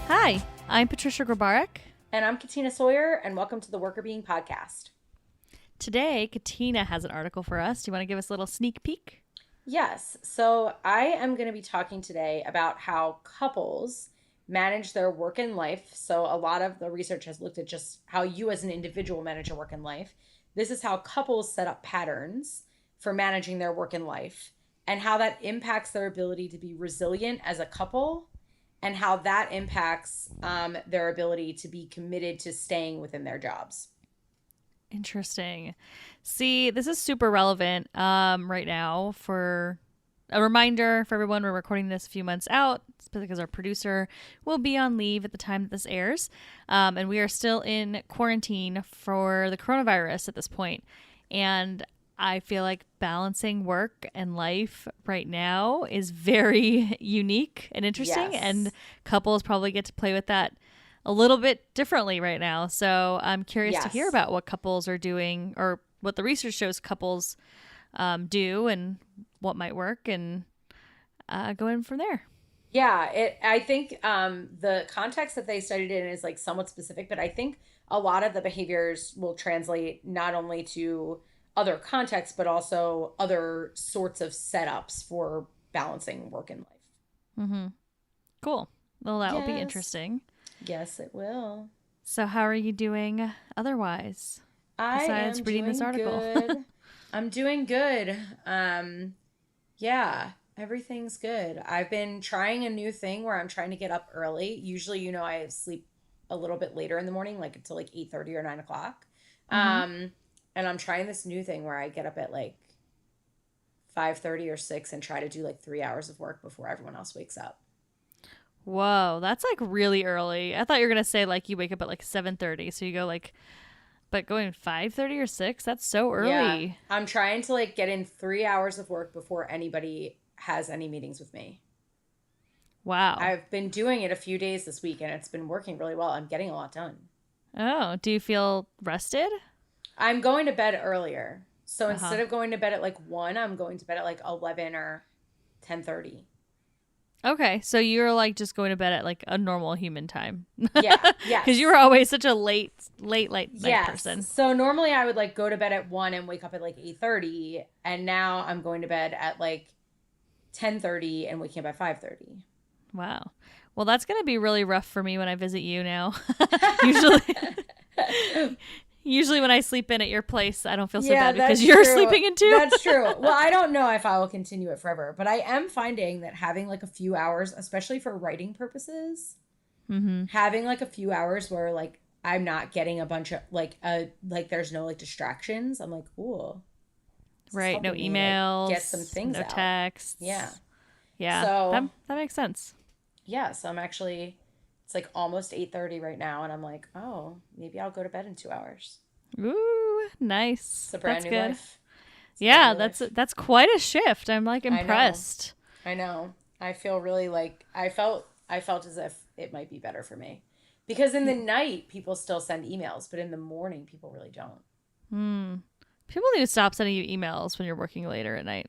Hi, I'm Patricia Grabarek. And I'm Katina Sawyer, and welcome to the Workr Beeing Podcast. Today, Katina has an article for us. Do you want to give us a little sneak peek? Yes, so I am going to be talking today about how couples manage their work and life. So a lot of the research has looked at just how you as an individual manage your work and life. This is how couples set up patterns for managing their work and life, and how that impacts their ability to be resilient as a couple, and how that impacts their ability to be committed to staying within their jobs. Interesting. See, this is super relevant right now. For a reminder for everyone, we're recording this a few months out because our producer will be on leave at the time that this airs. And we are still in quarantine for the coronavirus at this point. And I feel like balancing work and life right now is very unique and interesting. Yes. And couples probably get to play with that a little bit differently right now. So I'm curious to hear Yes. about what couples are doing, or what the research shows couples do, and what might work, and go in from there. Yeah, I think the context that they studied it in is like somewhat specific, but I think a lot of the behaviors will translate not only to other contexts, but also other sorts of setups for balancing work and life. Mm-hmm. Cool. Well, that will be Yes. interesting. Yes, it will. So how are you doing otherwise, I besides am reading doing this article? good. I'm doing good. Yeah, everything's good. I've been trying a new thing where I'm trying to get up early. Usually, I sleep a little bit later in the morning, like until like 8:30 or 9 o'clock. Mm-hmm. And I'm trying this new thing where I get up at like 5:30 or 6 and try to do like 3 hours of work before everyone else wakes up. Whoa, that's like really early. I thought you were gonna say like you wake up at like 7:30, so you go like, but going 5:30 or 6, that's so Yeah, early. I'm trying to like get in 3 hours of work before anybody has any meetings with me. Wow. I've been doing it a few days this week and it's been working really well. I'm getting a lot done. Oh, do you feel rested? I'm going to bed earlier. So Uh-huh. instead of going to bed at like 1, I'm going to bed at like 11 or 10:30. Okay, so you're like just going to bed at like a normal human time. Yeah, Because you yes. were always such a late night Yes. person. So normally I would like go to bed at 1 and wake up at like 8:30, and now I'm going to bed at like 10:30 and waking up at 5:30. Wow. Well, that's going to be really rough for me when I visit you now. Usually, usually when I sleep in at your place, I don't feel so Yeah, bad because that's you're true. sleeping in too. That's true. Well, I don't know if I will continue it forever, but I am finding that having like a few hours, especially for writing purposes, Mm-hmm. having like a few hours where like I'm not getting a bunch of like there's no like distractions. I'm like, cool. This is Right. No helping me like get some emails, things no out. texts. Yeah. Yeah, that So that makes sense. yeah, so I'm actually it's like almost 8:30 right now, and I'm like, oh, maybe I'll go to bed in 2 hours. Ooh, It's nice. a brand That's new good. life. It's a brand Yeah, new life. that's quite a shift. I'm like I know. impressed. I know. I feel really like I felt as if it might be better for me. Because in the night people still send emails, but in the morning people really don't. Hmm. People need to stop sending you emails when you're working later at night.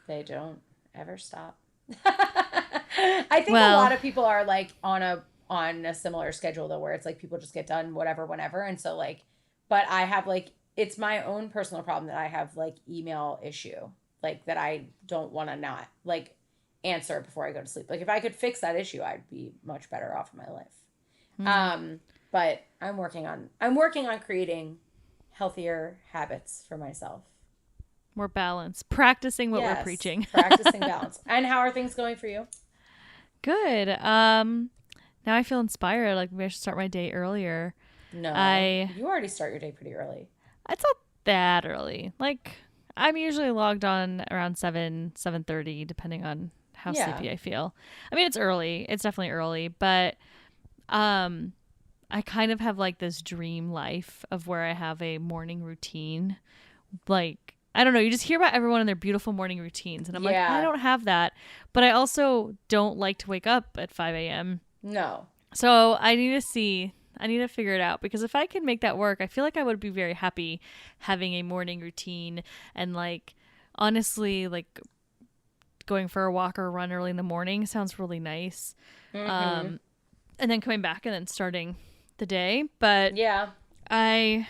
They don't ever stop. I think a lot Well, of people are like on a similar schedule though, where it's like people just get done whatever whenever, and so like, but I have like it's my own personal problem that I have like email issue, like that I don't want to not like answer before I go to sleep. Like if I could fix that issue, I'd be much better off in my life. hmm, But I'm working on creating healthier habits for myself. more balance. Practicing what we're Yes, preaching. practicing balance. And how are things going for you? Good. Now I feel inspired. Like maybe I should start my day earlier. No, I you already start your day pretty early. It's not that early. Like I'm usually logged on around 7:30, depending on how Yeah. sleepy I feel. I mean, it's early. It's definitely early, but um, I kind of have like this dream life of where I have a morning routine. Like I don't know, you just hear about everyone and their beautiful morning routines, and I'm like, I Yeah. don't have that, but I also don't like to wake up at 5 a.m. No. So I need to figure it out, because if I can make that work, I feel like I would be very happy having a morning routine, and like honestly, like going for a walk or a run early in the morning sounds really nice. Mm-hmm. Um, and then coming back and then starting the day. But Yeah. I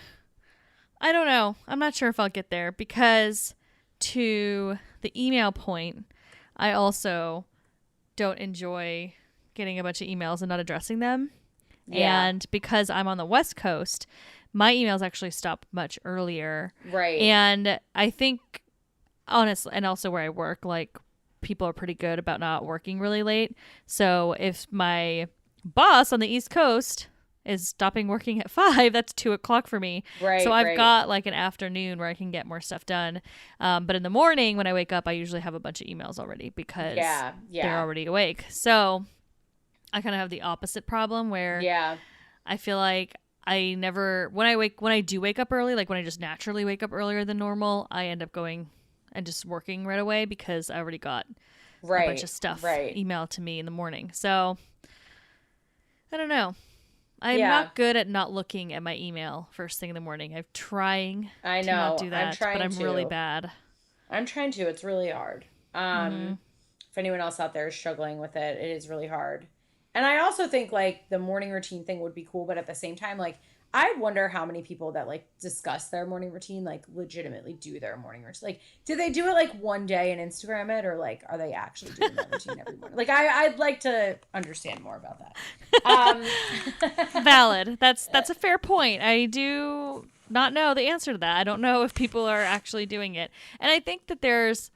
don't know. I'm not sure if I'll get there because to the email point, I also don't enjoy getting a bunch of emails and not addressing them. Yeah. And because I'm on the West Coast, my emails actually stop much earlier. Right. And I think, honestly, and also where I work, like, people are pretty good about not working really late. So if my boss on the East Coast is stopping working at 5, that's 2 o'clock for me. So Right. I've Right. got like an afternoon where I can get more stuff done. But in the morning when I wake up, I usually have a bunch of emails already because Yeah. they're Yeah. already awake. So I kind of have the opposite problem where Yeah. I feel like I never when I do wake up early, like when I just naturally wake up earlier than normal, I end up going and just working right away because I already got a bunch of Right. stuff Right. emailed to me in the morning. So I don't know. I'm Yeah. not good at not looking at my email first thing in the morning. I'm trying I to not know. do I'm that, but trying I'm really to. bad. I'm trying to. It's really hard. Mm-hmm. If anyone else out there is struggling with it, it is really hard. And I also think like the morning routine thing would be cool, but at the same time, like I wonder how many people that like discuss their morning routine like legitimately do their morning routine. Like, do they do it like one day and Instagram it, or like are they actually doing that routine every morning? Like, I'd like to understand more about that. Valid. That's a fair point. I do not know the answer to that. I don't know if people are actually doing it. And I think that there's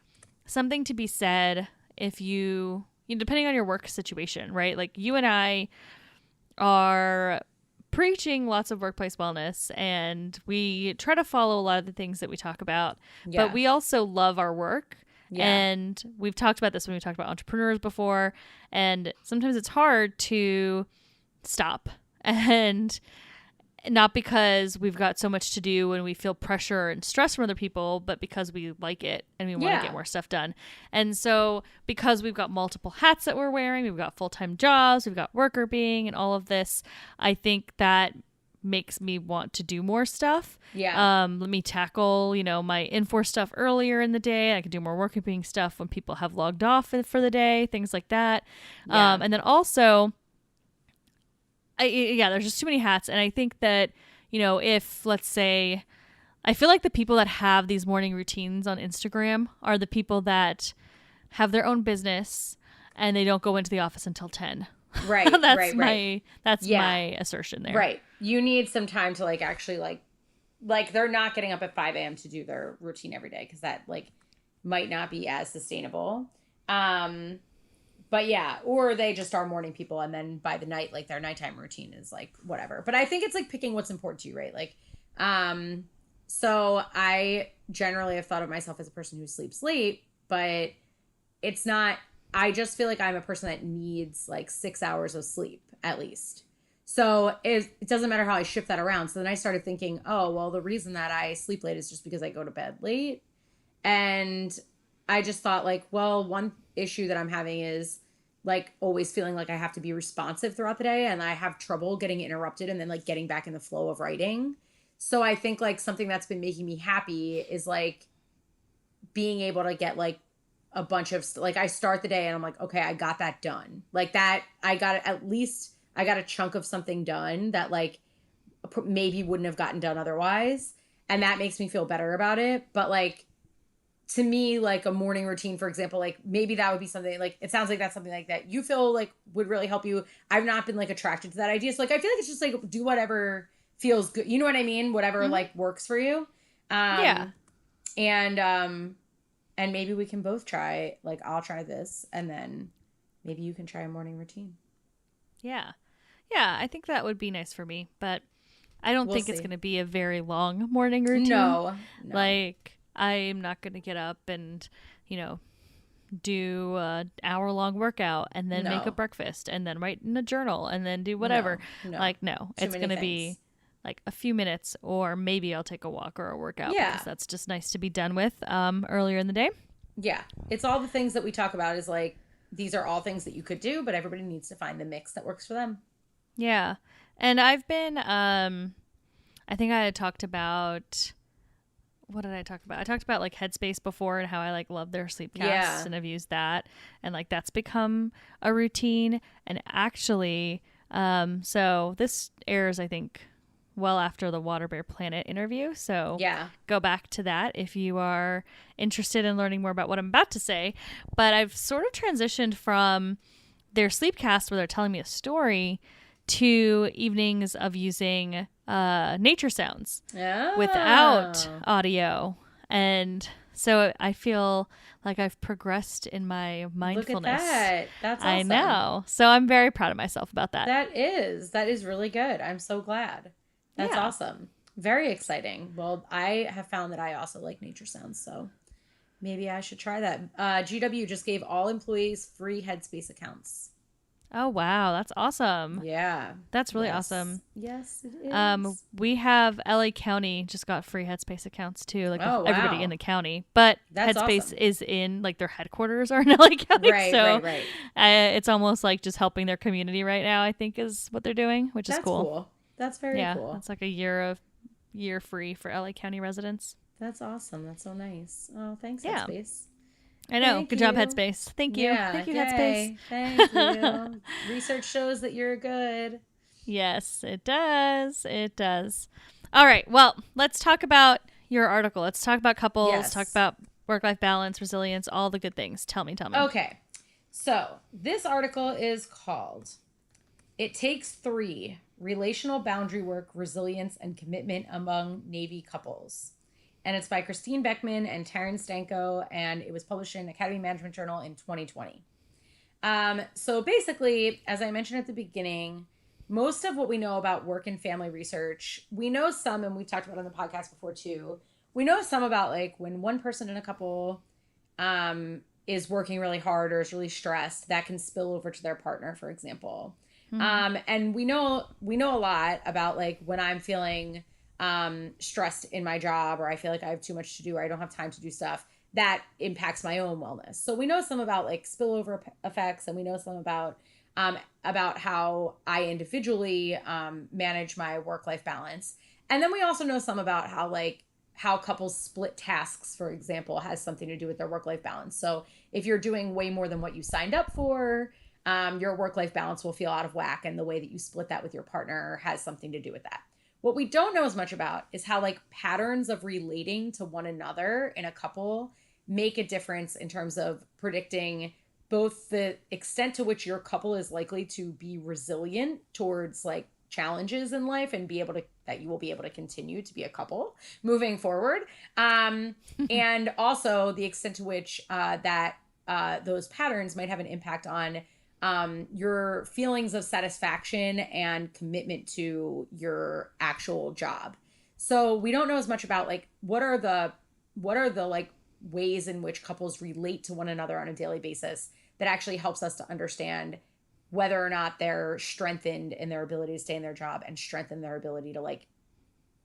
something to be said if depending on your work situation, right? Like you and I are preaching lots of workplace wellness and we try to follow a lot of the things that we talk about, but Yeah. we also love our work. Yeah. And we've talked about this when we talked about entrepreneurs before. And sometimes it's hard to stop. And not because we've got so much to do and we feel pressure and stress from other people, but because we like it and we want to Yeah. get more stuff done. And so because we've got multiple hats that we're wearing, we've got full-time jobs, we've got Workr Beeing and all of this, I think that makes me want to do more stuff. Yeah. Let me tackle, my Infor stuff earlier in the day. I can do more Workr Beeing stuff when people have logged off for the day, things like that. Yeah. And then also, there's just too many hats. And I think that, if let's say, I feel like the people that have these morning routines on Instagram are the people that have their own business and they don't go into the office until 10. Right. That's right. my assertion there. Right. You need some time to like actually like they're not getting up at 5 a.m. to do their routine every day because that like might not be as sustainable. But yeah, or they just are morning people and then by the night, like their nighttime routine is like whatever. But I think it's like picking what's important to you, right? Like, so I generally have thought of myself as a person who sleeps late, but it's not, I just feel like I'm a person that needs like 6 hours of sleep at least. So it doesn't matter how I shift that around. So then I started thinking, oh, well, the reason that I sleep late is just because I go to bed late. And I just thought like, well, one issue that I'm having is like always feeling like I have to be responsive throughout the day and I have trouble getting interrupted and then like getting back in the flow of writing. So I think like something that's been making me happy is like being able to get like a bunch of like I start the day and I'm like, okay, I got that done. Like that I got at least I got a chunk of something done that like maybe wouldn't have gotten done otherwise. And that makes me feel better about it. But like to me, like a morning routine, for example, like maybe that would be something like, it sounds like that's something like that you feel like would really help you. I've not been like attracted to that idea. So like, I feel like it's just like, do whatever feels good. You know what I mean? Whatever like works for you. Yeah. And maybe we can both try, like I'll try this and then maybe you can try a morning routine. Yeah. Yeah. I think that would be nice for me, but I don't think it's going to be a very long morning routine. No. Like, I'm not going to get up and, do an hour-long workout and then make a breakfast and then write in a journal and then do whatever. No. Like, no, it's going to be like a few minutes or maybe I'll take a walk or a workout because that's just nice to be done with earlier in the day. Yeah. It's all the things that we talk about is like, these are all things that you could do, but everybody needs to find the mix that works for them. Yeah. And I've been, I think I had talked about, what did I talk about? I talked about like Headspace before and how I like love their sleep casts and I've used that and like that's become a routine. And actually, So this airs, I think, well after the Water Bear Planet interview. So Yeah. go back to that if you are interested in learning more about what I'm about to say. But I've sort of transitioned from their sleepcast where they're telling me a story to evenings of using nature sounds without Oh. audio. And so I feel like I've progressed in my Look at mindfulness. that. That's I awesome. know. So I'm very proud of myself about that. That is really good. I'm so glad. That's Yeah. awesome. Very exciting. Well, I have found that I also like nature sounds, so maybe I should try that. GW just gave all employees free Headspace accounts. Oh, wow. That's awesome. Yeah. That's really Yes. awesome. Yes, it is. We have LA County just got free Headspace accounts too, like Oh, everybody in wow. the county. But That's Headspace awesome. is in like their headquarters are in LA County, Right, so right, right. it's almost like just helping their community right now. I think is what they're doing, which is That's cool. cool. That's very Yeah, cool. that's like a year free for LA County residents. That's awesome. That's so nice. Oh, thanks, Yeah, Headspace. I know. Thank Good job, you. Headspace. Yeah, Thank you, Headspace. yay. Thank you. Research shows that you're good. Yes, it does. It does. All right. Well, let's talk about your article. Let's talk about couples, talk Yes. about work life balance, resilience, all the good things. Tell me, tell me. Okay. So, this article is called It Takes Three: Relational Boundary Work, Resilience, and Commitment Among Navy Couples. And it's by Christine Beckman and Taryn Stanko, and it was published in Academy Management Journal in 2020. So basically, as I mentioned at the beginning, most of what we know about work and family research, we know some, and we've talked about on the podcast before too. We know some about like when one person in a couple is working really hard or is really stressed, that can spill over to their partner, for example. Hmm. And we know a lot about like when I'm feeling stressed in my job, or I feel like I have too much to do, or I don't have time to do stuff that impacts my own wellness. So we know some about like spillover effects, and we know some about how I individually manage my work life balance. And then we also know some about how couples split tasks, for example, has something to do with their work life balance. So if you're doing way more than what you signed up for, your work life balance will feel out of whack, and the way that you split that with your partner has something to do with that. What we don't know as much about is how like patterns of relating to one another in a couple make a difference in terms of predicting both the extent to which your couple is likely to be resilient towards like challenges in life and be able to that you will be able to continue to be a couple moving forward, and also the extent to which that those patterns might have an impact on your feelings of satisfaction and commitment to your actual job. So we don't know as much about like what are the like ways in which couples relate to one another on a daily basis that actually helps us to understand whether or not they're strengthened in their ability to stay in their job and strengthen their ability to like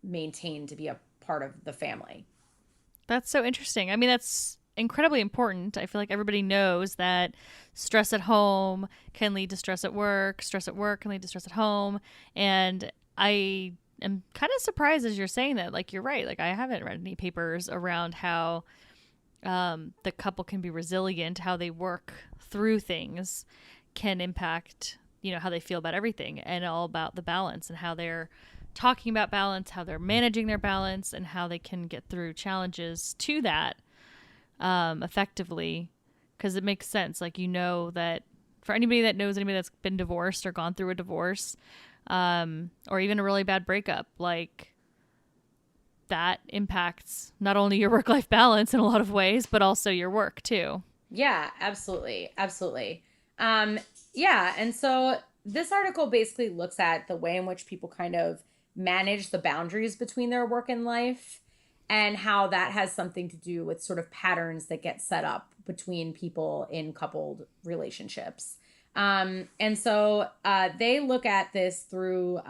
maintain to be a part of the family. That's so interesting. I mean, that's incredibly important. I feel like everybody knows that stress at home can lead to stress at work can lead to stress at home. And I am kind of surprised as you're saying that. Like, you're right. Like, I haven't read any papers around how the couple can be resilient, how they work through things can impact, how they feel about everything and all about the balance and how they're talking about balance, how they're managing their balance, and how they can get through challenges to that effectively. Because it makes sense. Like, that for anybody that knows anybody that's been divorced or gone through a divorce, or even a really bad breakup, like, that impacts not only your work life balance in a lot of ways, but also your work too. Yeah, absolutely. Absolutely. Um, yeah. And so this article basically looks at the way in which people kind of manage the boundaries between their work and life, and how that has something to do with sort of patterns that get set up between people in coupled relationships. And so they look at this through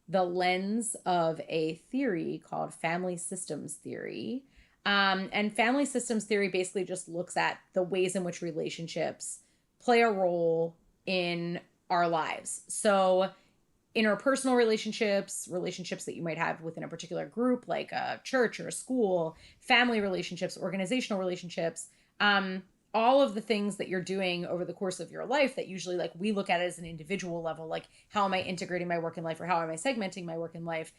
the lens of a theory called family systems theory. And family systems theory basically just looks at the ways in which relationships play a role in our lives. So, interpersonal relationships that you might have within a particular group, like a church or a school, family relationships, organizational relationships, all of the things that you're doing over the course of your life that usually like we look at it as an individual level, like how am I integrating my work and life or how am I segmenting my work and life,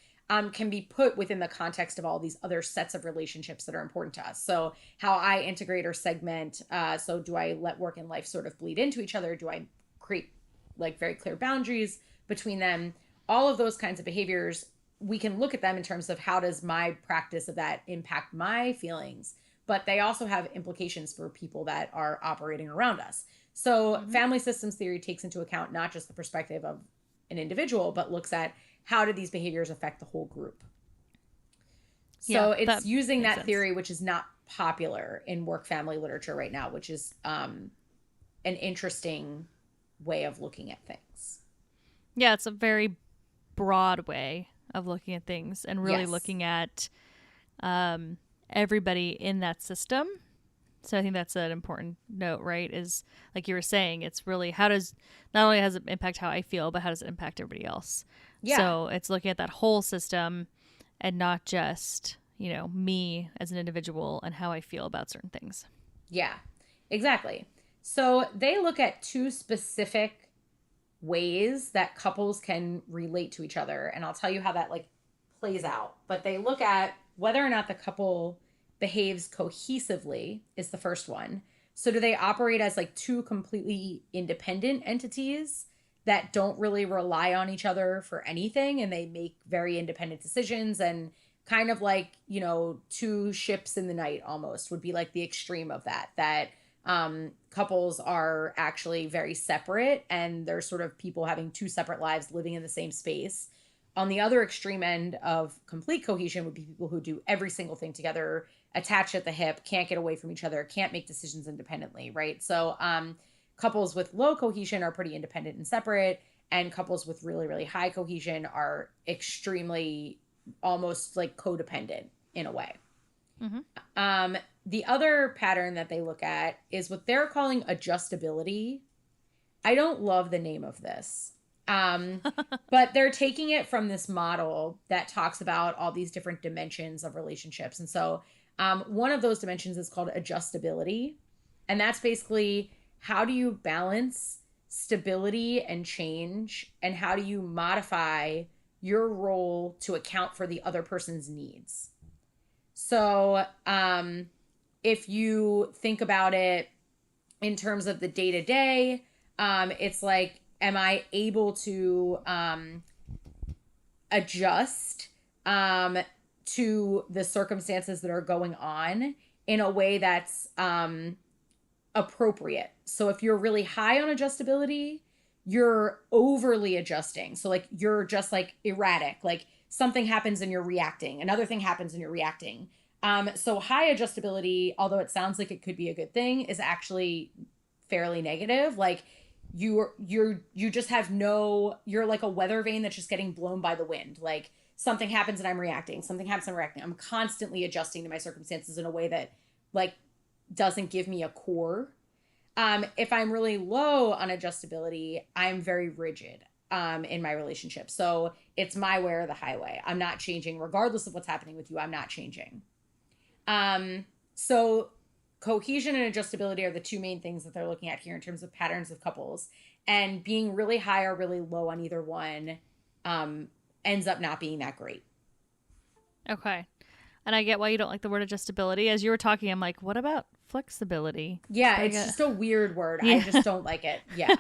can be put within the context of all these other sets of relationships that are important to us. So how I integrate or segment, so do I let work and life sort of bleed into each other? Do I create like very clear boundaries between them? All of those kinds of behaviors, we can look at them in terms of how does my practice of that impact my feelings, but they also have implications for people that are operating around us. So family systems theory takes into account not just the perspective of an individual, but looks at how do these behaviors affect the whole group. Yeah, So it's that using makes that sense. theory, which is not popular in work family literature right now, which is an interesting way of looking at things. Yeah, it's a very broad way of looking at things and really Yes. looking at everybody in that system. So I think that's an important note, right? Is like you were saying, it's really how does not only has it impact how I feel, but how does it impact everybody else? Yeah. So it's looking at that whole system and not just, you know, me as an individual and how I feel about certain things. Yeah. Exactly. So they look at two specific ways that couples can relate to each other, and I'll tell you how that like plays out. But they look at whether or not the couple behaves cohesively is the first one. So do they operate as like two completely independent entities that don't really rely on each other for anything, and they make very independent decisions, and kind of like, you know, two ships in the night almost would be like the extreme of that couples are actually very separate and they're sort of people having two separate lives living in the same space. On the other extreme end of complete cohesion would be people who do every single thing together, attached at the hip, can't get away from each other, can't make decisions independently, right? So couples with low cohesion are pretty independent and separate, and couples with really, really high cohesion are extremely almost like codependent in a way. Mm-hmm. Um, the other pattern that they look at is what they're calling adjustability. I don't love the name of this. Um, but they're taking it from this model that talks about all these different dimensions of relationships. And so one of those dimensions is called adjustability. And that's basically how do you balance stability and change? And how do you modify your role to account for the other person's needs? So, if you think about it in terms of the day to day, it's like, am I able to adjust to the circumstances that are going on in a way that's appropriate? So, if you're really high on adjustability, you're overly adjusting. So, like, you're just like erratic, like, something happens and you're reacting, another thing happens and you're reacting. So high adjustability, although it sounds like it could be a good thing, is actually fairly negative. Like you just have no, you're like a weather vane that's just getting blown by the wind. Like something happens and I'm reacting, something happens and I'm reacting. I'm constantly adjusting to my circumstances in a way that like doesn't give me a core. If I'm really low on adjustability, I'm very rigid in my relationship. So it's my way or the highway. I'm not changing, regardless of what's happening with you. I'm not changing. So cohesion and adjustability are the two main things that they're looking at here in terms of patterns of couples. And being really high or really low on either one ends up not being that great. Okay. And I get why you don't like the word adjustability. As you were talking, I'm like, what about flexibility? Yeah, Like it's just a weird word. yeah. I just don't like it. Yeah.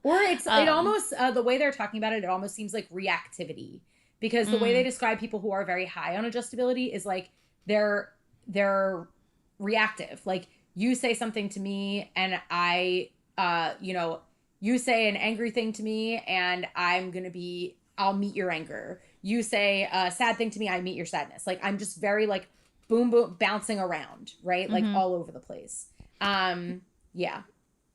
Or it almost the way they're talking about it, it almost seems like reactivity, because the way they mm, describe people who are very high on adjustability is like they're reactive. Like you say something to me and you say an angry thing to me and I'll meet your anger. You say a sad thing to me, I meet your sadness. Like I'm just very like boom boom bouncing around, right? Like mm-hmm. all over the place. Yeah.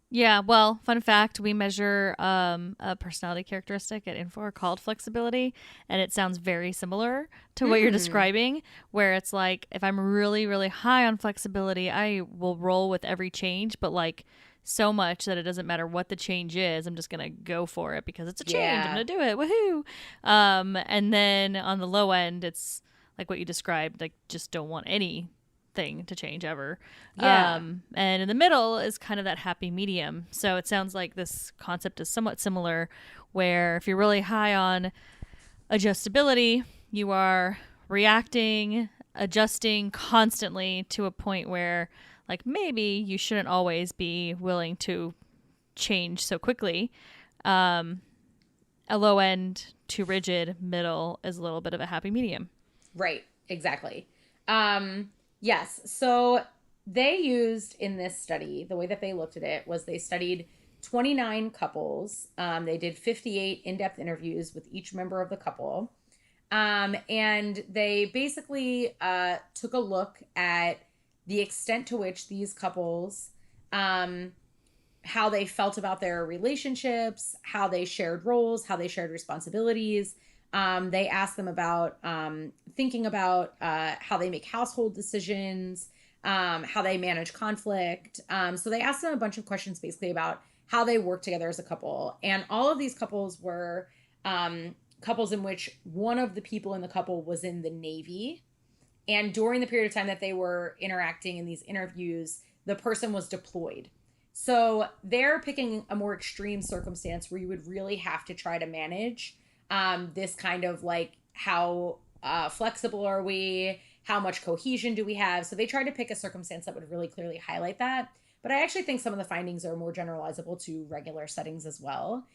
Yeah, well, fun fact, we measure a personality characteristic at Infor called flexibility, and it sounds very similar to what you're Hmm. describing, where it's like if I'm really, really high on flexibility, I will roll with every change, but like so much that it doesn't matter what the change is, I'm just going to go for it because it's a change. I'm Yeah. going to do it. Woohoo. And then on the low end, it's like what you described, like just don't want any thing to change ever. Yeah. And in the middle is kind of that happy medium. So it sounds like this concept is somewhat similar, where if you're really high on adjustability, you are reacting, adjusting constantly to a point where, like, maybe you shouldn't always be willing to change so quickly. A low end, too rigid, middle is a little bit of a happy medium. Right. Exactly. Yes. So they used in this study, the way that they looked at it was they studied 29 couples. They did 58 in depth interviews with each member of the couple. And they basically took a look at the extent to which these couples, how they felt about their relationships, how they shared roles, how they shared responsibilities. They asked them about thinking about how they make household decisions, how they manage conflict. So they asked them a bunch of questions basically about how they work together as a couple. And all of these couples were couples in which one of the people in the couple was in the Navy. And during the period of time that they were interacting in these interviews, the person was deployed. So they're picking a more extreme circumstance where you would really have to try to manage this kind of like how flexible are we? How much cohesion do we have? So they tried to pick a circumstance that would really clearly highlight that. But I actually think some of the findings are more generalizable to regular settings as well.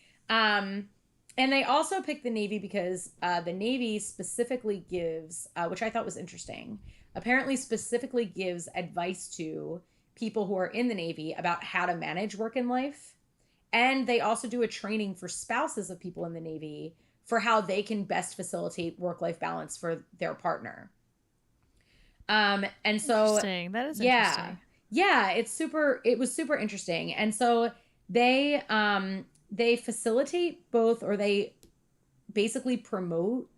And they also picked the Navy because the Navy specifically gives, which I thought was interesting, apparently specifically gives advice to people who are in the Navy about how to manage work and life. And they also do a training for spouses of people in the Navy for how they can best facilitate work-life balance for their partner. And so, Interesting. That is yeah, interesting. yeah, it was super interesting. And so they facilitate both, or they basically promote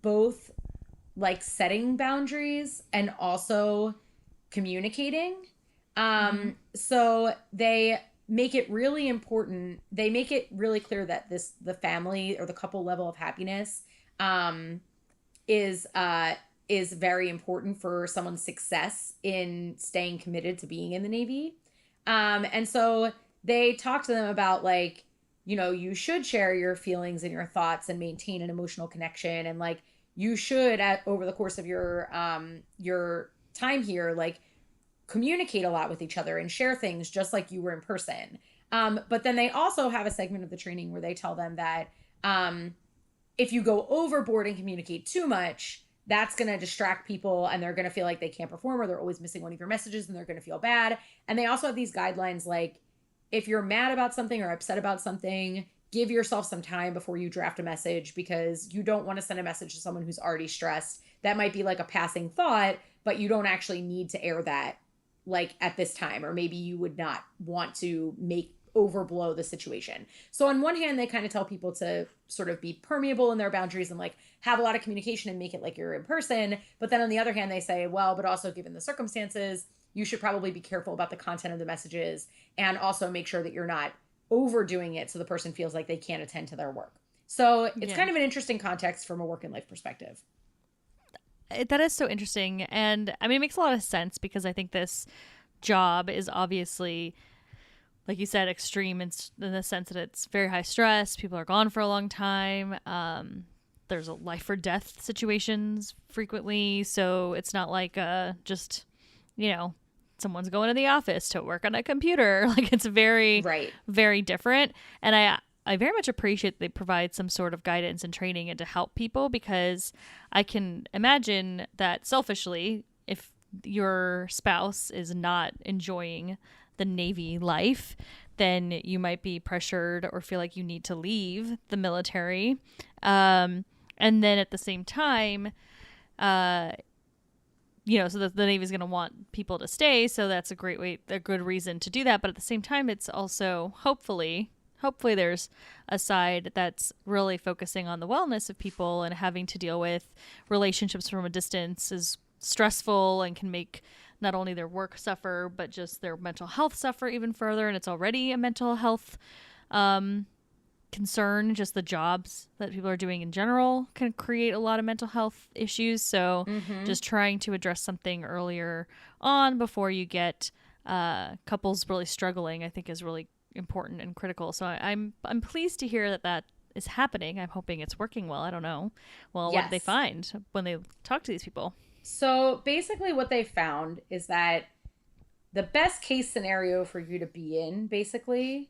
both like setting boundaries and also communicating. Mm-hmm. So they make it really important. They make it really clear that the family or the couple level of happiness um, is is very important for someone's success in staying committed to being in the Navy. And so they talk to them about like, you know, you should share your feelings and your thoughts and maintain an emotional connection, and like you should at over the course of your time here like communicate a lot with each other and share things just like you were in person. But then they also have a segment of the training where they tell them that if you go overboard and communicate too much, that's going to distract people and they're going to feel like they can't perform, or they're always missing one of your messages and they're going to feel bad. And they also have these guidelines like if you're mad about something or upset about something, give yourself some time before you draft a message, because you don't want to send a message to someone who's already stressed. That might be like a passing thought, but you don't actually need to air that like at this time, or maybe you would not want to make overblow the situation. So on one hand, they kind of tell people to sort of be permeable in their boundaries and like have a lot of communication and make it like you're in person. But then on the other hand, they say, well, but also given the circumstances, you should probably be careful about the content of the messages and also make sure that you're not overdoing it so the person feels like they can't attend to their work. So it's Yeah. kind of an interesting context from a work and life perspective. That is so interesting. And I mean, it makes a lot of sense because I think this job is obviously, like you said, extreme in the sense that it's very high stress. People are gone for a long time. There's a life or death situations frequently. So it's not like just, you know, someone's going to the office to work on a computer. Like it's very, Right. very different. And I very much appreciate that they provide some sort of guidance and training and to help people, because I can imagine that selfishly, if your spouse is not enjoying the Navy life, then you might be pressured or feel like you need to leave the military. And then at the same time, so the Navy is going to want people to stay. So that's a good reason to do that. But at the same time, it's also hopefully there's a side that's really focusing on the wellness of people, and having to deal with relationships from a distance is stressful and can make not only their work suffer, but just their mental health suffer even further. And it's already a mental health concern, just the jobs that people are doing in general can create a lot of mental health issues. So Mm-hmm. just trying to address something earlier on before you get couples really struggling, I think is really important and critical. So I'm pleased to hear that that is happening. I'm hoping it's working well. I don't know. Well, what did they Yes. find when they talk to these people? So basically, what they found is that the best case scenario for you to be in, basically,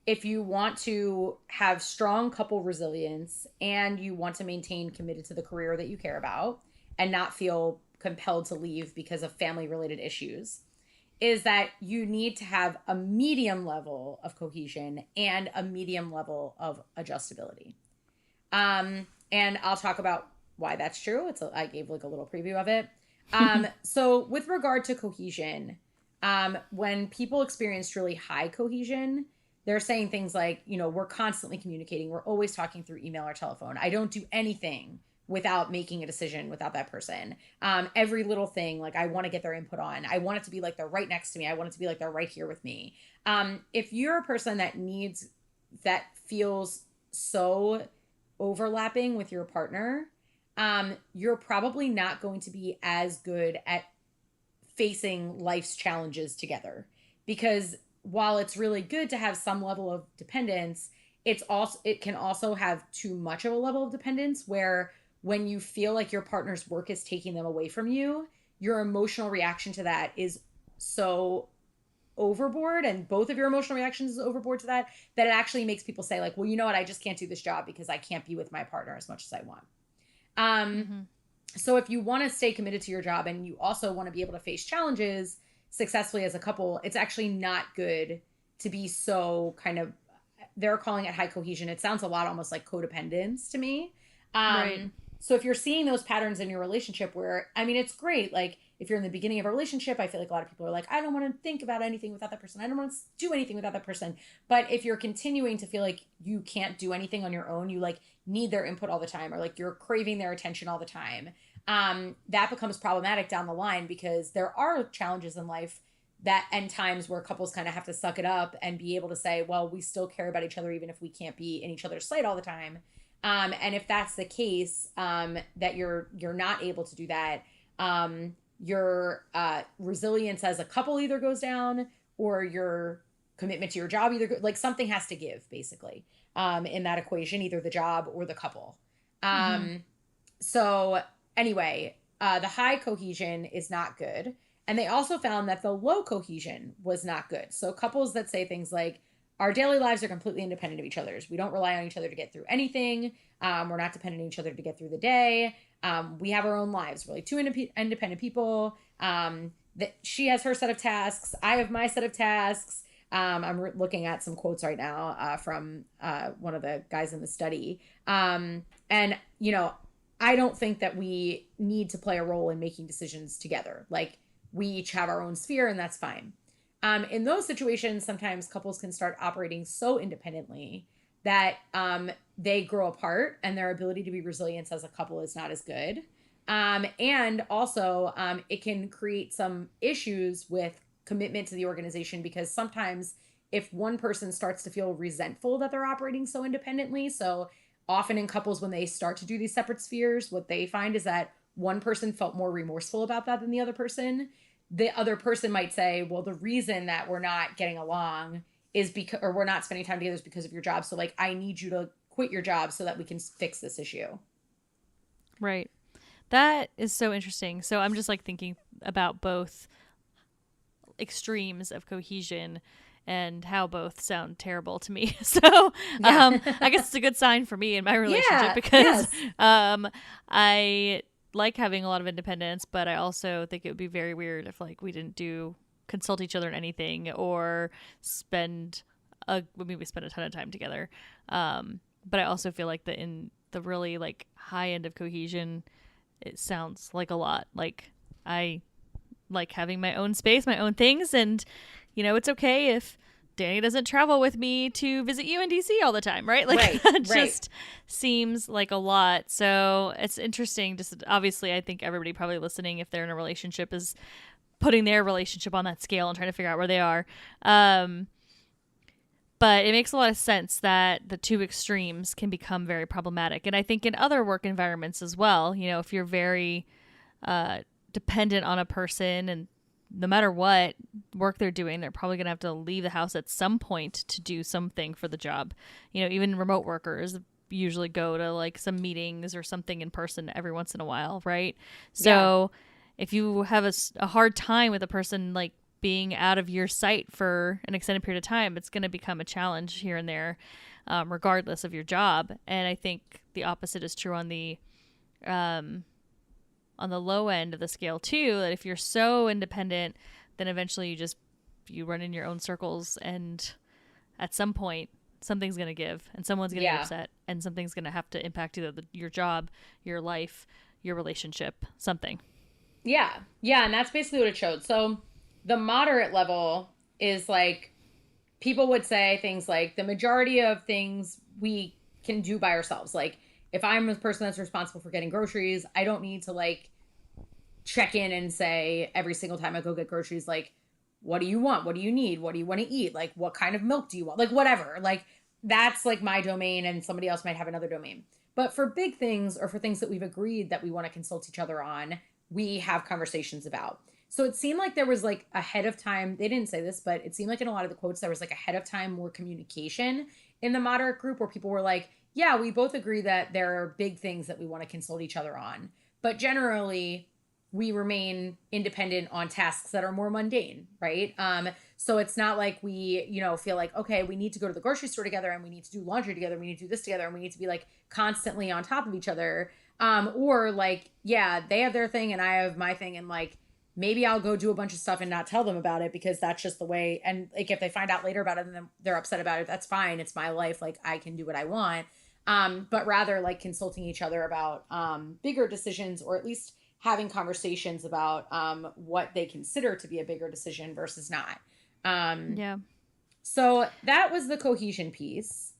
if you want to have strong couple resilience and you want to maintain committed to the career that you care about and not feel compelled to leave because of family related issues, is that you need to have a medium level of cohesion and a medium level of adjustability. And I'll talk about why that's true. I gave like a little preview of it. So with regard to cohesion, when people experience really high cohesion, they're saying things like, we're constantly communicating. We're always talking through email or telephone. I don't do anything without making a decision without that person. Every little thing, like I want to get their input on. I want it to be like they're right next to me. I want it to be like they're right here with me. If you're a person that feels so overlapping with your partner, you're probably not going to be as good at facing life's challenges together. Because while it's really good to have some level of dependence, it can also have too much of a level of dependence where when you feel like your partner's work is taking them away from you, your emotional reaction to that is so overboard, and both of your emotional reactions is overboard to that it actually makes people say like, well, you know what, I just can't do this job because I can't be with my partner as much as I want. Mm-hmm. So if you want to stay committed to your job and you also want to be able to face challenges successfully as a couple, it's actually not good to be so kind of, they're calling it high cohesion. It sounds a lot almost like codependence to me. Right. So if you're seeing those patterns in your relationship where, I mean, it's great. Like if you're in the beginning of a relationship, I feel like a lot of people are like, I don't want to think about anything without that person. I don't want to do anything without that person. But if you're continuing to feel like you can't do anything on your own, you like need their input all the time, or like you're craving their attention all the time, that becomes problematic down the line, because there are challenges in life that and times where couples kind of have to suck it up and be able to say, well, we still care about each other even if we can't be in each other's sight all the time. And if that's the case, that you're not able to do that, your resilience as a couple either goes down, or your commitment to your job like something has to give, basically, in that equation, either the job or the couple. Mm-hmm. So anyway, the high cohesion is not good. And they also found that the low cohesion was not good. So couples that say things like, our daily lives are completely independent of each other's. We don't rely on each other to get through anything. We're not dependent on each other to get through the day. We have our own lives. We're like two independent people. That she has her set of tasks. I have my set of tasks. I'm looking at some quotes right now from one of the guys in the study. And, I don't think that we need to play a role in making decisions together. Like, we each have our own sphere, and that's fine. In those situations, sometimes couples can start operating so independently that they grow apart, and their ability to be resilient as a couple is not as good. And also, it can create some issues with commitment to the organization, because sometimes if one person starts to feel resentful that they're operating so independently, so often in couples, when they start to do these separate spheres, what they find is that one person felt more remorseful about that than the other person. The other person might say, well, the reason that we're not getting along is because, or we're not spending time together, is because of your job. So like, I need you to quit your job so that we can fix this issue. Right. That is so interesting. So I'm just like thinking about both extremes of cohesion and how both sound terrible to me. So Yeah. I guess it's a good sign for me in my relationship, Yeah. because Yes. I like having a lot of independence, but I also think it would be very weird if like we didn't consult each other in anything, or maybe spend a ton of time together. But I also feel like in the really like high end of cohesion, it sounds like a lot. Like I like having my own space, my own things, and it's okay if Danny doesn't travel with me to visit you in DC all the time, right? Like Right. that Right. just seems like a lot. So it's interesting. Just obviously, I think everybody probably listening, if they're in a relationship, is putting their relationship on that scale and trying to figure out where they are. But it makes a lot of sense that the two extremes can become very problematic. And I think in other work environments as well, if you're very dependent on a person, and no matter what work they're doing, they're probably going to have to leave the house at some point to do something for the job. Even remote workers usually go to like some meetings or something in person every once in a while, right? So if you have a hard time with a person like being out of your sight for an extended period of time, it's going to become a challenge here and there, regardless of your job. And I think the opposite is true on the low end of the scale too, that if you're so independent, then eventually you run in your own circles, and at some point something's going to give and someone's going to get upset, and something's going to have to impact either your job, your life, your relationship, something. Yeah. And that's basically what it showed. So the moderate level is like, people would say things like, the majority of things we can do by ourselves. Like, if I'm the person that's responsible for getting groceries, I don't need to like check in and say every single time I go get groceries, like, what do you want? What do you need? What do you want to eat? Like, what kind of milk do you want? Like, whatever. Like, that's like my domain, and somebody else might have another domain. But for big things, or for things that we've agreed that we want to consult each other on, we have conversations about. So it seemed like there was like ahead of time, they didn't say this, but it seemed like in a lot of the quotes, there was like ahead of time more communication in the moderate group, where people were like, yeah, we both agree that there are big things that we want to consult each other on. But generally, we remain independent on tasks that are more mundane, right? So it's not like we, feel like, okay, we need to go to the grocery store together, and we need to do laundry together, and we need to do this together, and we need to be like constantly on top of each other. Or like, yeah, they have their thing and I have my thing, and like, maybe I'll go do a bunch of stuff and not tell them about it, because that's just the way. And like, if they find out later about it and then they're upset about it, that's fine. It's my life. Like, I can do what I want. But rather like consulting each other about bigger decisions, or at least having conversations about what they consider to be a bigger decision versus not. Yeah. So that was the cohesion piece.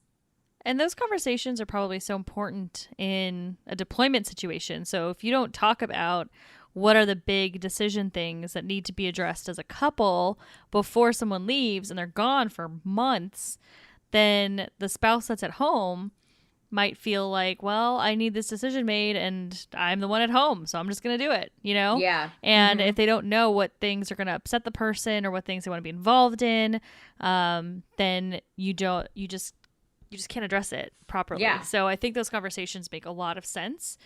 And those conversations are probably so important in a deployment situation. So if you don't talk about what are the big decision things that need to be addressed as a couple before someone leaves and they're gone for months, then the spouse that's at home might feel like, well, I need this decision made and I'm the one at home, so I'm just going to do it, Yeah. And if they don't know what things are going to upset the person or what things they want to be involved in, then you just can't address it properly. Yeah. So I think those conversations make a lot of sense,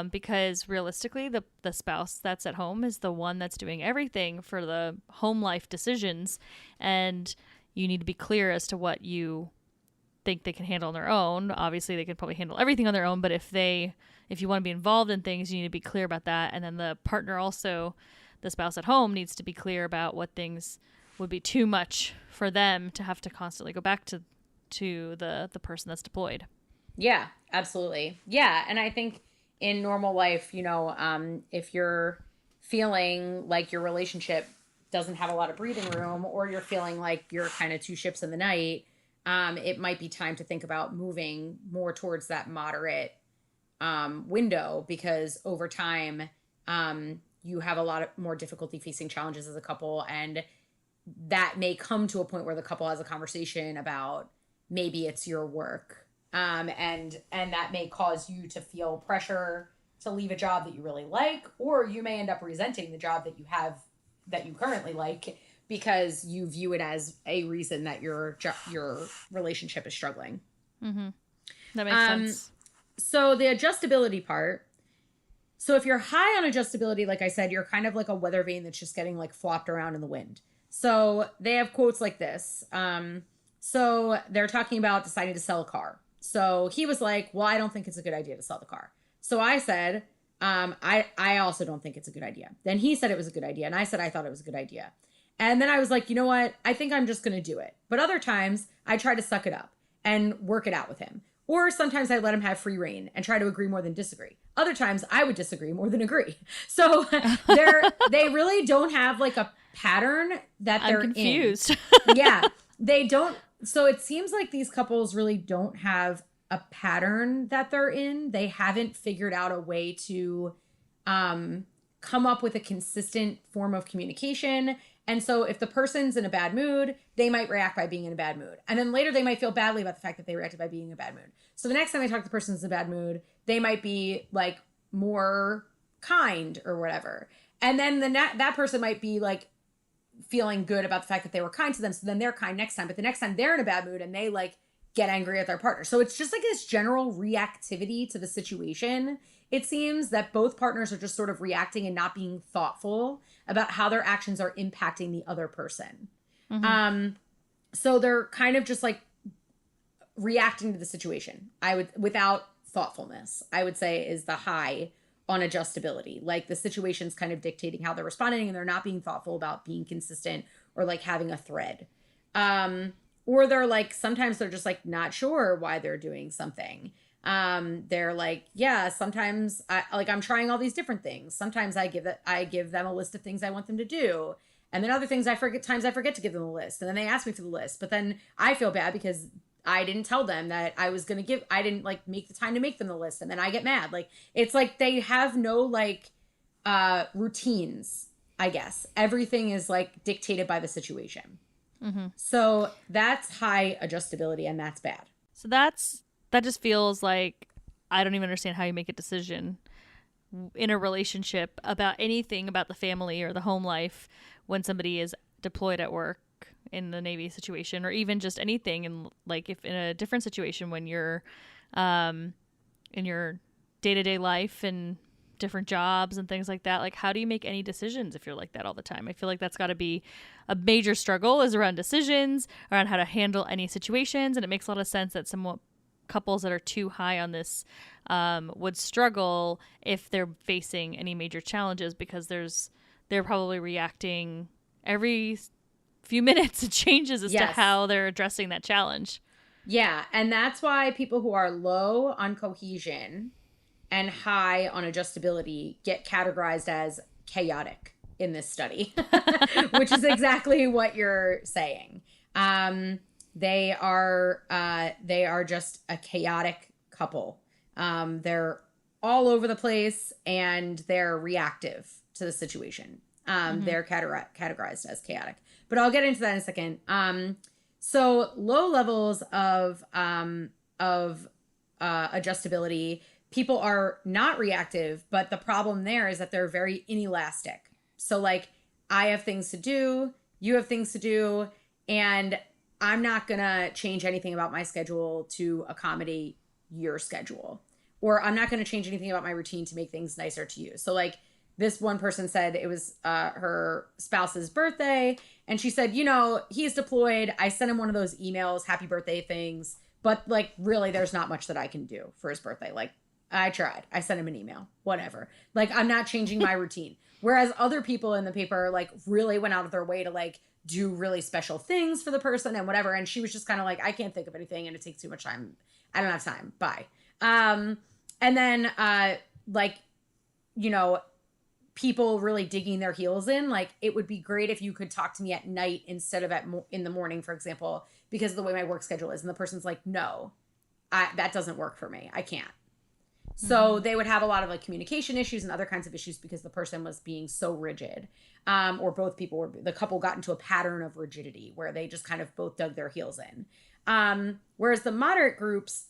because realistically, the spouse that's at home is the one that's doing everything for the home life decisions, and you need to be clear as to what you think they can handle on their own. Obviously, they could probably handle everything on their own, but if you want to be involved in things, you need to be clear about that. And then the partner also, the spouse at home, needs to be clear about what things would be too much for them to have to constantly go back to the person that's deployed. Yeah, absolutely. Yeah. And I think in normal life, if you're feeling like your relationship doesn't have a lot of breathing room, or you're feeling like you're kind of two ships in the night, it might be time to think about moving more towards that moderate window, because over time, you have a lot of more difficulty facing challenges as a couple. And that may come to a point where the couple has a conversation about, maybe it's your work. And that may cause you to feel pressure to leave a job that you really like, or you may end up resenting the job that you have, that you currently like, because you view it as a reason that your relationship is struggling. Mm-hmm. That makes sense. So the adjustability part. So if you're high on adjustability, like I said, you're kind of like a weather vane that's just getting like flopped around in the wind. So they have quotes like this. So they're talking about deciding to sell a car. So he was like, well, I don't think it's a good idea to sell the car. So I said, I also don't think it's a good idea. Then he said it was a good idea. And I said, I thought it was a good idea. And then I was like, you know what? I think I'm just going to do it. But other times I try to suck it up and work it out with him. Or sometimes I let him have free reign and try to agree more than disagree. Other times I would disagree more than agree. So they really don't have like a pattern that they're confused. in. Yeah, they don't. So it seems like these couples really don't have a pattern that they're in. They haven't figured out a way to come up with a consistent form of communication. And so if the person's in a bad mood, they might react by being in a bad mood. And then later they might feel badly about the fact that they reacted by being in a bad mood. So the next time they talk to the person in a bad mood, they might be like more kind or whatever. And then that person might be like feeling good about the fact that they were kind to them. So then they're kind next time. But the next time they're in a bad mood and they like get angry at their partner. So it's just like this general reactivity to the situation. It seems that both partners are just sort of reacting and not being thoughtful about how their actions are impacting the other person. So they're kind of just like reacting to the situation. Without thoughtfulness, I would say is the high on adjustability. Like the situation's kind of dictating how they're responding and they're not being thoughtful about being consistent or like having a thread. Or they're like, sometimes they're just like not sure why they're doing something. They're like, yeah, sometimes I'm trying all these different things. Sometimes I give them a list of things I want them to do. And then other things I forget to give them a list. And then they ask me for the list, but then I feel bad because I didn't tell them that I didn't like make the time to make them the list. And then I get mad. Like, it's like they have no like, routines, I guess. Everything is like dictated by the situation. So that's high adjustability and that's bad. So that just feels like I don't even understand how you make a decision in a relationship about anything about the family or the home life when somebody is deployed at work in the Navy situation, or even just anything. And like if in a different situation when you're in your day-to-day life and different jobs and things like that, like how do you make any decisions if you're like that all the time? I feel like that's got to be a major struggle, is around decisions, around how to handle any situations. And it makes a lot of sense that some couples that are too high on this would struggle if they're facing any major challenges, because they're probably reacting every few minutes. It changes as to how they're addressing that challenge. Yeah, and that's why people who are low on cohesion and high on adjustability get categorized as chaotic in this study, which is exactly what you're saying. They are just a chaotic couple. They're all over the place and they're reactive to the situation. They're categorized as chaotic, but I'll get into that in a second. So low levels of adjustability, people are not reactive, but the problem there is that they're very inelastic. So like, I have things to do, you have things to do, and I'm not going to change anything about my schedule to accommodate your schedule. Or I'm not going to change anything about my routine to make things nicer to you. So like this one person said it was her spouse's birthday. And she said, he's deployed. I sent him one of those emails, happy birthday things. But like, really, there's not much that I can do for his birthday. Like, I tried. I sent him an email, whatever. Like, I'm not changing my routine. Whereas other people in the paper, like, really went out of their way to, like, do really special things for the person and whatever. And she was just kind of like, I can't think of anything and it takes too much time. I don't have time. Bye. And then, people really digging their heels in, like, it would be great if you could talk to me at night instead of in the morning, for example, because of the way my work schedule is. And the person's like, no, that doesn't work for me. I can't. So they would have a lot of like communication issues and other kinds of issues because the person was being so rigid, or both people the couple got into a pattern of rigidity where they just kind of both dug their heels in. Whereas the moderate groups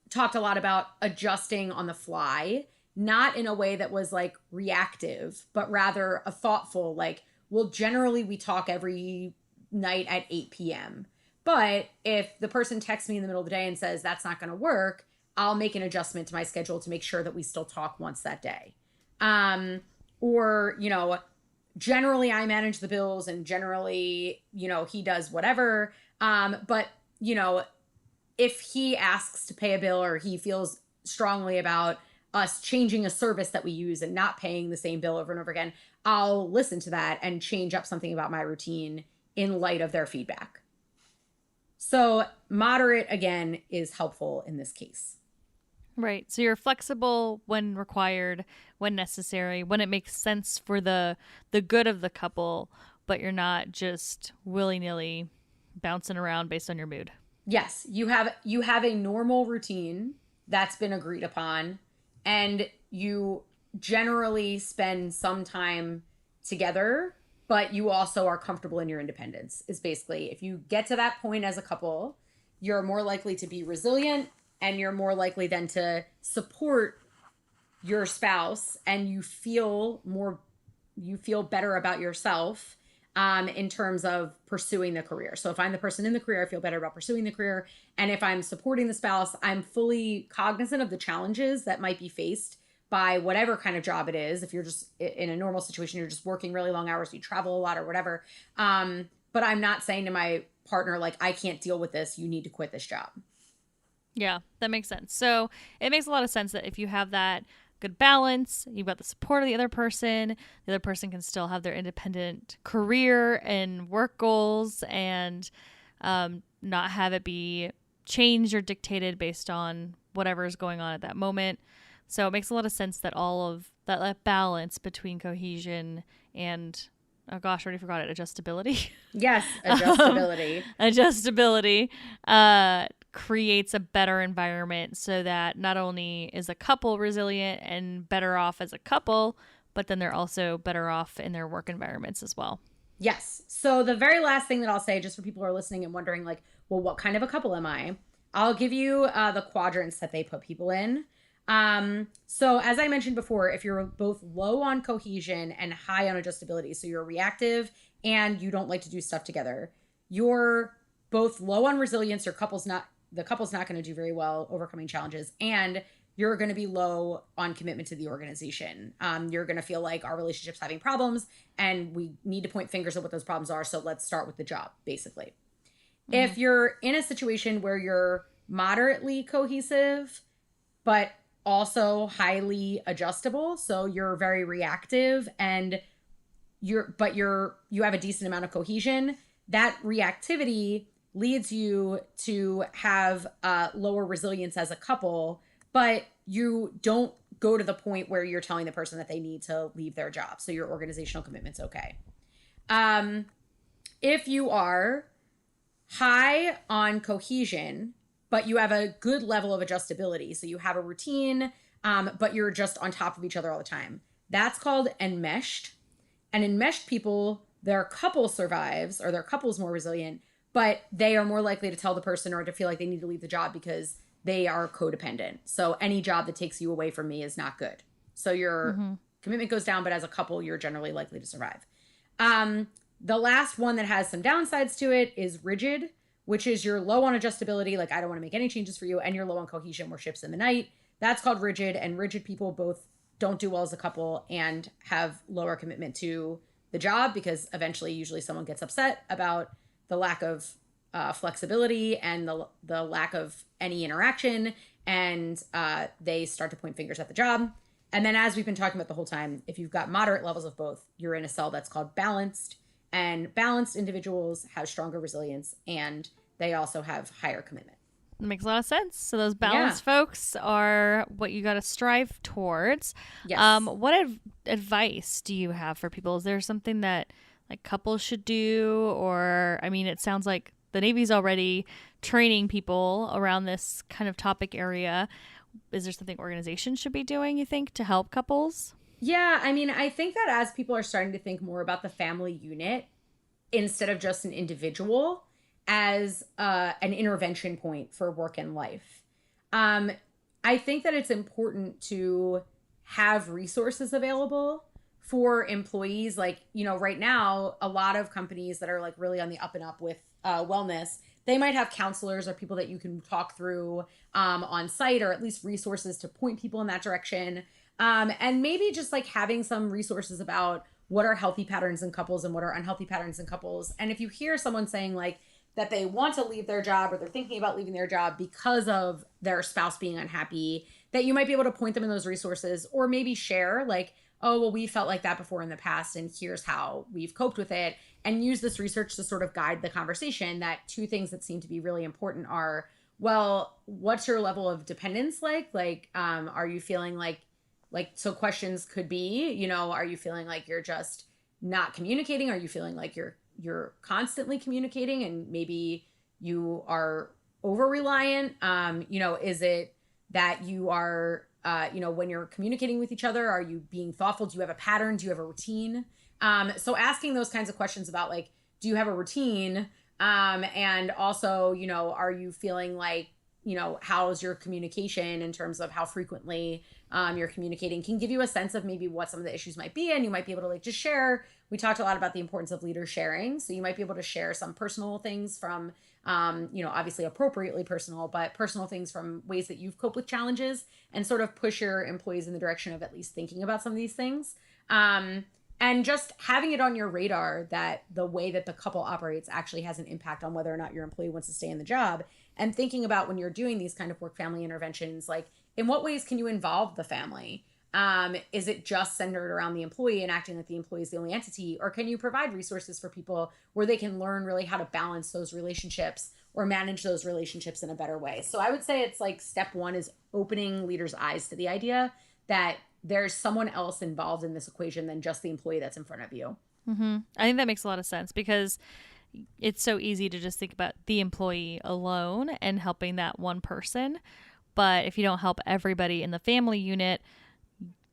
talked a lot about adjusting on the fly, not in a way that was like reactive, but rather a thoughtful, like, well, generally we talk every night at 8 p.m. But if the person texts me in the middle of the day and says that's not going to work, I'll make an adjustment to my schedule to make sure that we still talk once that day. Or, generally I manage the bills and generally, he does whatever. But, if he asks to pay a bill or he feels strongly about us changing a service that we use and not paying the same bill over and over again, I'll listen to that and change up something about my routine in light of their feedback. So moderate, again, is helpful in this case. Right. So you're flexible when required, when necessary, when it makes sense for the good of the couple, but you're not just willy-nilly bouncing around based on your mood. Yes, you have a normal routine that's been agreed upon, and you generally spend some time together, but you also are comfortable in your independence, is basically if you get to that point as a couple, you're more likely to be resilient, and you're more likely then to support your spouse, and you feel better about yourself, in terms of pursuing the career. So if I'm the person in the career, I feel better about pursuing the career. And if I'm supporting the spouse, I'm fully cognizant of the challenges that might be faced by whatever kind of job it is. If you're just in a normal situation, you're just working really long hours, you travel a lot or whatever. But I'm not saying to my partner, like, I can't deal with this, you need to quit this job. Yeah, that makes sense. So it makes a lot of sense that if you have that good balance, you've got the support of the other person can still have their independent career and work goals, and not have it be changed or dictated based on whatever is going on at that moment. So it makes a lot of sense that all of that balance between cohesion and, oh gosh, I already forgot it, adjustability. Yes, adjustability. Adjustability creates a better environment so that not only is a couple resilient and better off as a couple, but then they're also better off in their work environments as well. Yes. So the very last thing that I'll say, just for people who are listening and wondering, like, well, what kind of a couple am I? I'll give you the quadrants that they put people in. So as I mentioned before, if you're both low on cohesion and high on adjustability, so you're reactive and you don't like to do stuff together, you're both low on resilience, the couple's not going to do very well overcoming challenges, and you're going to be low on commitment to the organization. You're going to feel like our relationship's having problems and we need to point fingers at what those problems are. So let's start with the job, basically. Mm-hmm. If you're in a situation where you're moderately cohesive, but also highly adjustable, so you're very reactive and you have a decent amount of cohesion, that reactivity leads you to have lower resilience as a couple, but you don't go to the point where you're telling the person that they need to leave their job. So your organizational commitment's okay. If you are high on cohesion, but you have a good level of adjustability, so you have a routine, but you're just on top of each other all the time, that's called enmeshed. And enmeshed people, their couple survives, or their couple's more resilient, but they are more likely to tell the person or to feel like they need to leave the job because they are codependent. So any job that takes you away from me is not good. So your commitment goes down, but as a couple, you're generally likely to survive. The last one that has some downsides to it is rigid, which is you're low on adjustability, like I don't want to make any changes for you, and you're low on cohesion, we're ships in the night. That's called rigid, and rigid people both don't do well as a couple and have lower commitment to the job because eventually, usually someone gets upset about the lack of flexibility and the lack of any interaction, and they start to point fingers at the job. And then, as we've been talking about the whole time, if you've got moderate levels of both, you're in a cell that's called balanced, and balanced individuals have stronger resilience and they also have higher commitment. That makes a lot of sense. So those balanced folks are what you got to strive towards. Yes. What advice do you have for people? Is there something that like couples should do? Or, I mean, it sounds like the Navy's already training people around this kind of topic area. Is there something organizations should be doing, you think, to help couples? Yeah, I mean, I think that as people are starting to think more about the family unit instead of just an individual as an intervention point for work and life, I think that it's important to have resources available for employees. Like, you know, right now, a lot of companies that are like really on the up and up with wellness, they might have counselors or people that you can talk through on site, or at least resources to point people in that direction. And maybe just like having some resources about what are healthy patterns in couples and what are unhealthy patterns in couples. And if you hear someone saying like that they want to leave their job or they're thinking about leaving their job because of their spouse being unhappy, that you might be able to point them in those resources, or maybe share like, oh, well, we felt like that before in the past, and here's how we've coped with it, and use this research to sort of guide the conversation. That two things that seem to be really important are, well, what's your level of dependence like? Like, are you feeling like, so questions could be, you know, are you feeling like you're just not communicating? Are you feeling like you're constantly communicating and maybe you are over reliant? You know, is it that you are when you're communicating with each other, are you being thoughtful? Do you have a pattern? Do you have a routine? So asking those kinds of questions about like, do you have a routine? And also, are you feeling like, how's your communication in terms of how frequently you're communicating can give you a sense of maybe what some of the issues might be. And you might be able to like just share. We talked a lot about the importance of leaders sharing. So you might be able to share some personal things from, obviously appropriately personal, but personal things from ways that you've coped with challenges and sort of push your employees in the direction of at least thinking about some of these things. And just having it on your radar that the way that the couple operates actually has an impact on whether or not your employee wants to stay in the job. And thinking about when you're doing these kind of work family interventions, like in what ways can you involve the family? Is it just centered around the employee and acting like the employee is the only entity? Or can you provide resources for people where they can learn really how to balance those relationships or manage those relationships in a better way? So I would say it's like step one is opening leaders' eyes to the idea that there's someone else involved in this equation than just the employee that's in front of you. Mm-hmm. I think that makes a lot of sense because it's so easy to just think about the employee alone and helping that one person. But if you don't help everybody in the family unit,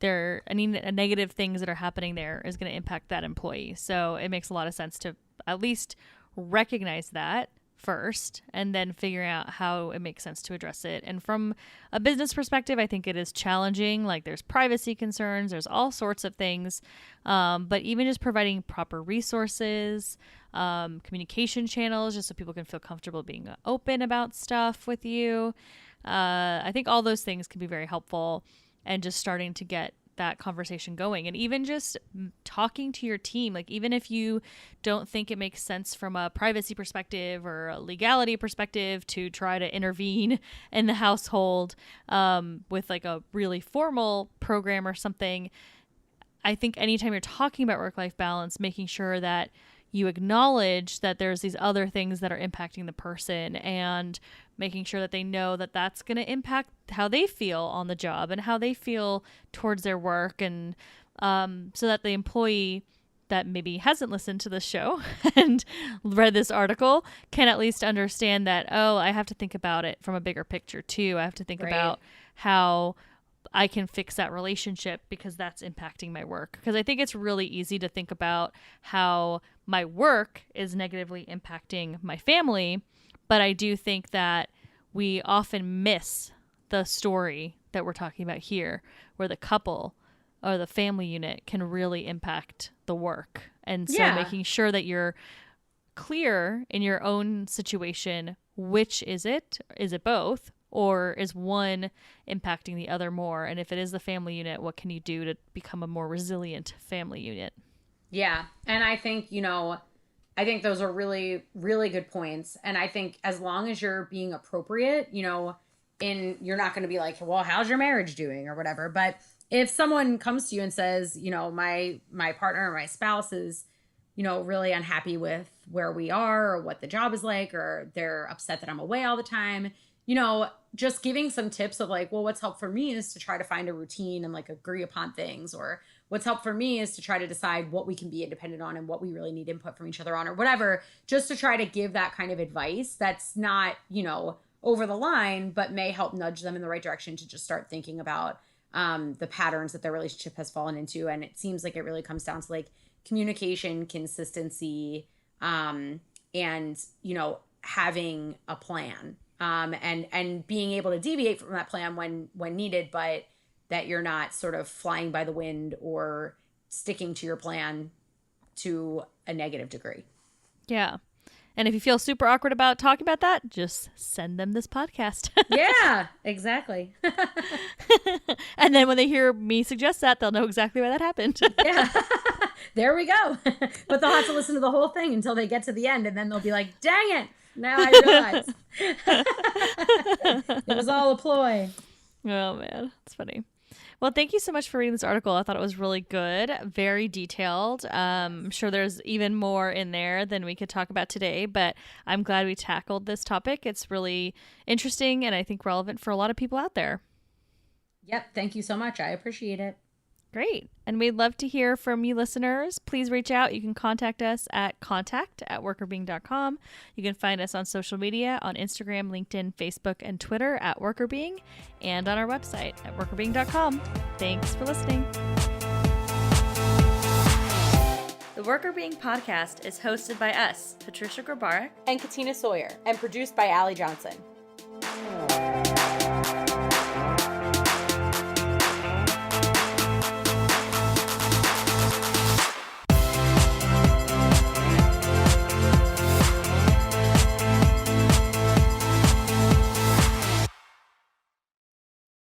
negative things that are happening there is going to impact that employee. So it makes a lot of sense to at least recognize that first and then figure out how it makes sense to address it. And from a business perspective, I think it is challenging. Like there's privacy concerns, there's all sorts of things. But even just providing proper resources, communication channels, just so people can feel comfortable being open about stuff with you. I think all those things can be very helpful and just starting to get that conversation going. And even just talking to your team, like even if you don't think it makes sense from a privacy perspective or a legality perspective to try to intervene in the household with like a really formal program or something, I think anytime you're talking about work-life balance, making sure that you acknowledge that there's these other things that are impacting the person and making sure that they know that that's going to impact how they feel on the job and how they feel towards their work. And so that the employee that maybe hasn't listened to this show and read this article can at least understand that, oh, I have to think about it from a bigger picture too. I have to think about how I can fix that relationship because that's impacting my work. Because I think it's really easy to think about how my work is negatively impacting my family. But I do think that we often miss the story that we're talking about here, where the couple or the family unit can really impact the work. And so making sure that you're clear in your own situation, which is it? Is it both? Or is one impacting the other more? And if it is the family unit, what can you do to become a more resilient family unit? Yeah. And I think, I think those are really, really good points. And I think as long as you're being appropriate, you're not going to be like, well, how's your marriage doing or whatever. But if someone comes to you and says, my partner or my spouse is, really unhappy with where we are or what the job is like, or they're upset that I'm away all the time, just giving some tips of like, well, what's helped for me is to try to find a routine and like agree upon things, or what's helped for me is to try to decide what we can be independent on and what we really need input from each other on or whatever, just to try to give that kind of advice that's not, over the line, but may help nudge them in the right direction to just start thinking about the patterns that their relationship has fallen into. And it seems like it really comes down to like communication, consistency, and, having a plan. And being able to deviate from that plan when needed, but that you're not sort of flying by the wind or sticking to your plan to a negative degree. Yeah. And if you feel super awkward about talking about that, just send them this podcast. Yeah, exactly. And then when they hear me suggest that, they'll know exactly why that happened. Yeah. There we go. But they'll have to listen to the whole thing until they get to the end, and then they'll be like, dang it. Now I realize. It was all a ploy. Oh, man. That's funny. Well, thank you so much for reading this article. I thought it was really good, very detailed. I'm sure there's even more in there than we could talk about today, but I'm glad we tackled this topic. It's really interesting and I think relevant for a lot of people out there. Yep. Thank you so much. I appreciate it. Great. And we'd love to hear from you listeners. Please reach out. You can contact us at contact@workrbeeing.com. You can find us on social media on Instagram, LinkedIn, Facebook, and Twitter at Workr Beeing, and on our website at workrbeeing.com. Thanks for listening. The Workr Beeing podcast is hosted by us, Patricia Grabarek and Katina Sawyer, and produced by Allie Johnson.